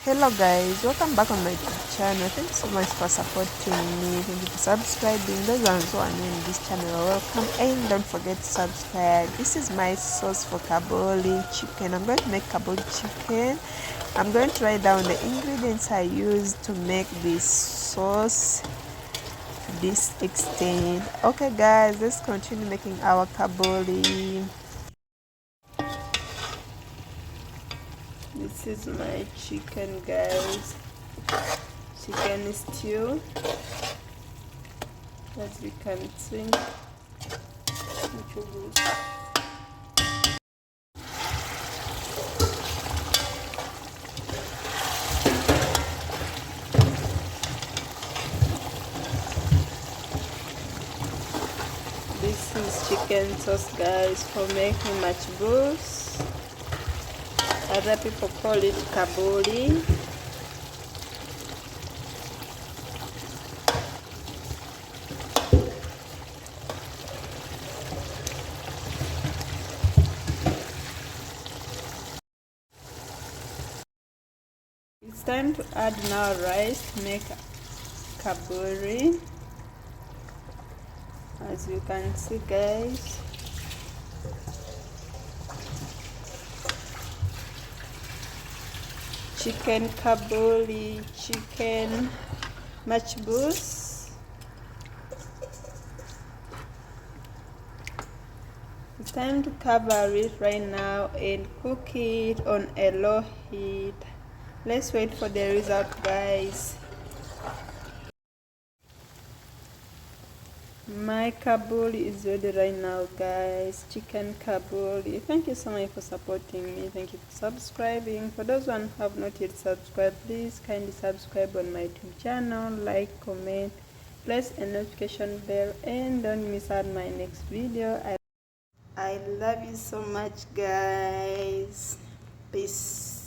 Hello guys, welcome back on my YouTube channel. Thank you so much for supporting me. Thank you for subscribing. Those ones who are new in this channel are welcome, and don't forget to subscribe. This is my sauce for Kabuli chicken. I'm going to make Kabuli chicken. I'm going to write down the ingredients I use to make this sauce to this extent. Okay guys, let's continue making our Kabuli. This is my chicken, guys. Chicken stew, as you can see. This is chicken sauce, guys, for making matchballs. Other people call it Kabuli. It's time to add now rice to make Kabuli. As you can see, guys, chicken Kabuli, chicken matchballs. It's time to cover it right now and cook it on a low heat. Let's wait for the result, guys. My Kabuli is ready right now, guys. Chicken Kabuli. Thank you so much for supporting me. Thank you for subscribing. For those who have not yet subscribed, please kindly subscribe on my YouTube channel, like, comment, press a notification bell, and don't miss out my next video. I love you so much, guys. Peace.